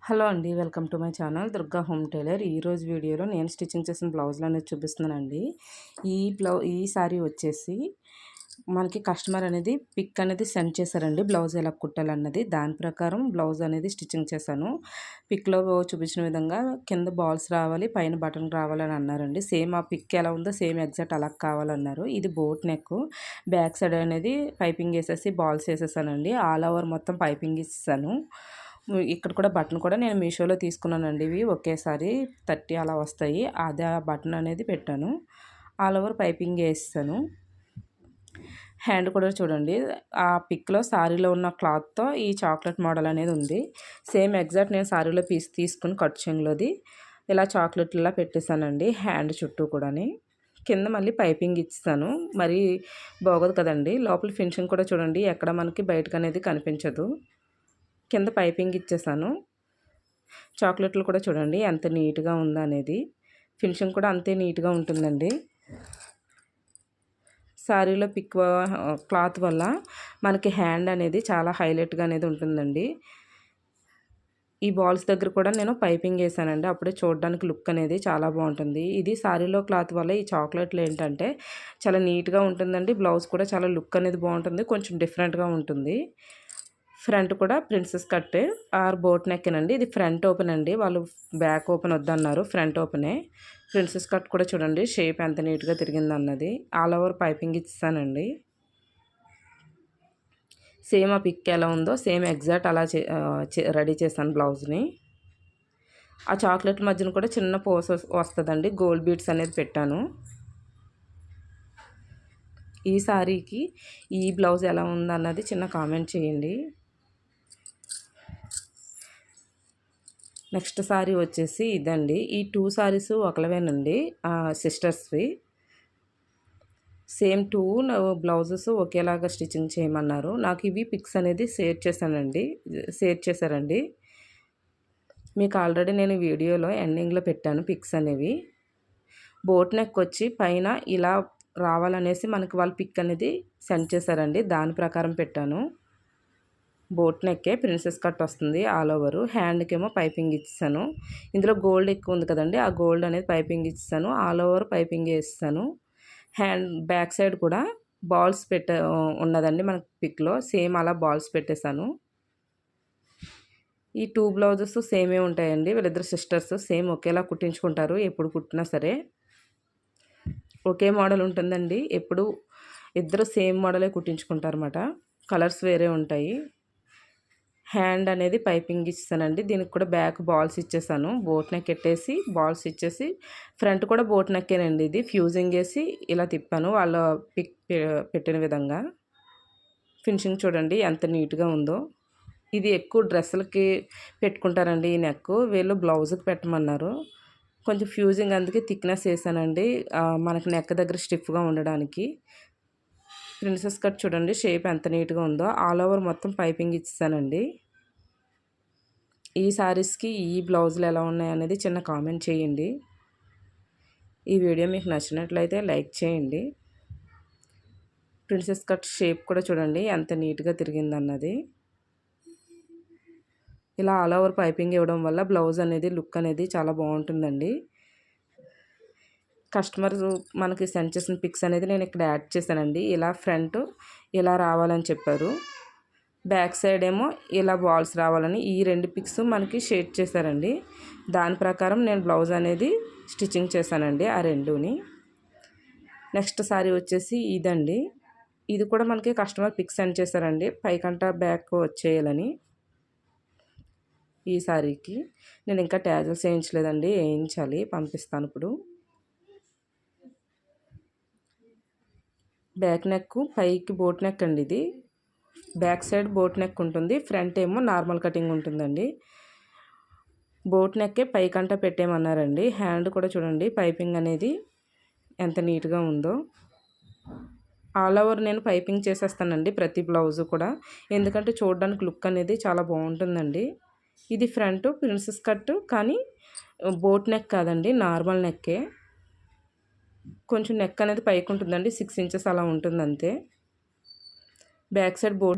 Hello అండి, welcome to my channel Durga home tailor. ఈరోజు వీడియోలో నేను స్టిచ్చింగ్ చేసిన బ్లౌజులు అనేది చూపిస్తున్నానండి. ఈ సారీ వచ్చేసి మనకి కస్టమర్ అనేది పిక్ అనేది సెండ్ చేశారండి, బ్లౌజ్ ఎలా కుట్టాలన్నది. దాని ప్రకారం బ్లౌజ్ అనేది స్టిచ్చింగ్ చేశాను. పిక్లో చూపించిన విధంగా కింద బాల్స్ రావాలి, పైన బటన్ రావాలని అన్నారండి. సేమ్ ఆ పిక్ ఎలా ఉందో సేమ్ ఎగ్జాక్ట్ అలా కావాలన్నారు. ఇది బోట్ నెక్, బ్యాక్ సైడ్ అనేది పైపింగ్ వేసేసి బాల్స్ వేసేసానండి. ఆల్ ఓవర్ మొత్తం పైపింగ్ ఇస్తాను. ఇక్కడ కూడా బటన్ కూడా నేను మీషోలో తీసుకున్నానండి. ఇవి ఒకేసారి 30 అలా వస్తాయి. అదే ఆ బటన్ అనేది పెట్టాను. ఆల్ ఓవర్ పైపింగ్ వేస్తాను. హ్యాండ్ కూడా చూడండి, ఆ పిక్లో సారీలో ఉన్న క్లాత్తో ఈ చాక్లెట్ మోడల్ అనేది ఉంది. సేమ్ ఎగ్జాక్ట్ నేను సారీలో పీస్ తీసుకుని కట్ చెంగులోది ఇలా చాక్లెట్లా పెట్టేశానండి. హ్యాండ్ చుట్టూ కూడాని కింద మళ్ళీ పైపింగ్ ఇస్తాను. మరి బాగోదు కదండి. లోపల ఫినిషింగ్ కూడా చూడండి, ఎక్కడ మనకి బయటకు అనేది కనిపించదు. కింద పైపింగ్ ఇచ్చేసాను. చాక్లెట్లు కూడా చూడండి ఎంత నీట్గా ఉందో అనేది. ఫినిషింగ్ కూడా అంతే నీట్గా ఉంటుందండి. శారీలో పిక్ క్లాత్ వల్ల మనకి హ్యాండ్ అనేది చాలా హైలైట్గా అనేది ఉంటుందండి. ఈ బాల్స్ దగ్గర కూడా నేను పైపింగ్ వేసానండి. అప్పుడే చూడడానికి లుక్ అనేది చాలా బాగుంటుంది. ఇది శారీలో క్లాత్ వల్ల ఈ చాక్లెట్లు ఏంటంటే చాలా నీట్గా ఉంటుందండి. బ్లౌజ్ కూడా చాలా లుక్ అనేది బాగుంటుంది, కొంచెం డిఫరెంట్గా ఉంటుంది. ఫ్రంట్ కూడా ప్రిన్సెస్ కట్ ఆర్ బోట్ నెక్కేనండి. ఇది ఫ్రంట్ ఓపెన్ అండి, వాళ్ళు బ్యాక్ ఓపెన్ వద్దన్నారు, ఫ్రంట్ ఓపెనే. ప్రిన్సెస్ కట్ కూడా చూడండి షేప్ ఎంత నీట్గా తిరిగింది అన్నది. ఆల్ ఓవర్ పైపింగ్ ఇస్తానండి. సేమ్ ఆ పిక్ ఎలా ఉందో సేమ్ ఎగ్జాక్ట్ అలా రెడీ చేశాను బ్లౌజ్ని. ఆ చాక్లెట్ మధ్యన కూడా చిన్న పోస్ వస్తుందండి, గోల్డ్ బీడ్స్ అనేది పెట్టాను. ఈ సారీకి ఈ బ్లౌజ్ ఎలా ఉందన్నది చిన్న కామెంట్ చేయండి. నెక్స్ట్ సారీ వచ్చేసి ఇదండి. ఈ 2 సారీస్ ఒకలవేనండి, సిస్టర్స్వి. సేమ్ 2 బ్లౌజెస్ ఒకేలాగా స్టిచ్చింగ్ చేయమన్నారు. నాకు ఇవి పిక్స్ అనేది షేర్ చేశారండి. మీకు ఆల్రెడీ నేను వీడియోలో ఎండింగ్లో పెట్టాను పిక్స్ అనేవి. బోట్ నెక్ వచ్చి పైన ఇలా రావాలనేసి మనకి వాళ్ళు పిక్ అనేది సెండ్ చేశారండి. దాని ప్రకారం పెట్టాను. బోట్ నెక్కే ప్రిన్సెస్ కట్ వస్తుంది ఆల్ ఓవర్. హ్యాండ్కి ఏమో పైపింగ్ ఇచ్చాను. ఇందులో గోల్డ్ ఎక్కువ ఉంది కదండి, ఆ గోల్డ్ అనేది పైపింగ్ ఇచ్చాను. ఆల్ ఓవర్ పైపింగ్ వేస్తాను. హ్యాండ్ బ్యాక్ సైడ్ కూడా బాల్స్ ఉన్నదండి మనకి పిక్లో, సేమ్ అలా బాల్స్ పెట్టేశాను. ఈ 2 బ్లౌజెస్ సేమే ఉంటాయండి. వీళ్ళిద్దరు సిస్టర్స్ సేమ్ ఒకేలా కుట్టించుకుంటారు. ఎప్పుడు కుట్టినా సరే ఒకే మోడల్ ఉంటుందండి. ఎప్పుడు ఇద్దరు సేమ్ మోడలే కుట్టించుకుంటారు అన్నమాట. కలర్స్ వేరే ఉంటాయి. హ్యాండ్ అనేది పైపింగ్ ఇస్తానండి. దీనికి కూడా బ్యాక్ బాల్స్ ఇచ్చేసాను. బోట్ నెక్ పెట్టేసి బాల్స్ ఇచ్చేసి, ఫ్రంట్ కూడా బోట్ నెక్కేనండి. ఇది ఫ్యూజింగ్ వేసి ఇలా తిప్పాను వాళ్ళ పిక్ పెట్టిన విధంగా. ఫినిషింగ్ చూడండి ఎంత నీట్గా ఉందో. ఇది ఎక్కువ డ్రెస్సులకి పెట్టుకుంటారండి ఈ నెక్. వీళ్ళు బ్లౌజ్కి పెట్టమన్నారు. కొంచెం ఫ్యూజింగ్ అందుకే థిక్నెస్ వేసానండి, మనకి నెక్ దగ్గర స్టిఫ్గా ఉండడానికి. ప్రిన్సెస్ కట్ చూడండి షేప్ ఎంత నీట్గా ఉందో. ఆల్ ఓవర్ మొత్తం పైపింగ్ ఇచ్చానండి. ఈ సారీస్కి ఈ బ్లౌజులు ఎలా ఉన్నాయి అనేది చిన్న కామెంట్ చేయండి. ఈ వీడియో మీకు నచ్చినట్లయితే లైక్ చేయండి. ప్రిన్సెస్ కట్ షేప్ కూడా చూడండి ఎంత నీట్గా తిరిగిందన్నది. ఇలా ఆల్ ఓవర్ పైపింగ్ ఇవ్వడం వల్ల బ్లౌజ్ అనేది లుక్ అనేది చాలా బాగుంటుందండి. కస్టమర్ మనకి సెండ్ చేసిన పిక్స్ అనేది నేను ఇక్కడ యాడ్ చేశానండి. ఇలా ఫ్రంట్ ఇలా రావాలని చెప్పారు, బ్యాక్ సైడ్ ఏమో ఇలా బాల్స్ రావాలని ఈ 2 పిక్స్ మనకి షేర్ చేశారండి. దాని ప్రకారం నేను బ్లౌజ్ అనేది స్టిచ్చింగ్ చేశానండి ఆ రెండుని. నెక్స్ట్ సారీ వచ్చేసి ఇదండి. ఇది కూడా మనకి కస్టమర్ పిక్స్ సెండ్ చేశారండి, పైకంట బ్యాక్ వచ్చేయాలని. ఈ సారీకి నేను ఇంకా ట్యాజల్స్ వేయించలేదండి, వేయించాలి, పంపిస్తాను ఇప్పుడు. బ్యాక్ నెక్ పైకి బోట్ నెక్ అండి. ఇది బ్యాక్ సైడ్ బోట్ నెక్ ఉంటుంది, ఫ్రంట్ ఏమో నార్మల్ కటింగ్ ఉంటుందండి. బోట్ నెక్కే పైకంట పెట్టేమన్నారండి. హ్యాండ్ కూడా చూడండి పైపింగ్ అనేది ఎంత నీట్గా ఉందో. ఆల్ ఓవర్ నేను పైపింగ్ చేసేస్తానండి ప్రతి బ్లౌజు కూడా, ఎందుకంటే చూడడానికి లుక్ అనేది చాలా బాగుంటుందండి. ఇది ఫ్రంట్ ప్రిన్సెస్ కట్, కానీ బోట్ నెక్ కాదండి, నార్మల్ నెక్కే. కొంచెం నెక్ అనేది పైకి ఉంటుందండి, 6 ఇంచెస్ అలా ఉంటుంది అంతే. Back side boat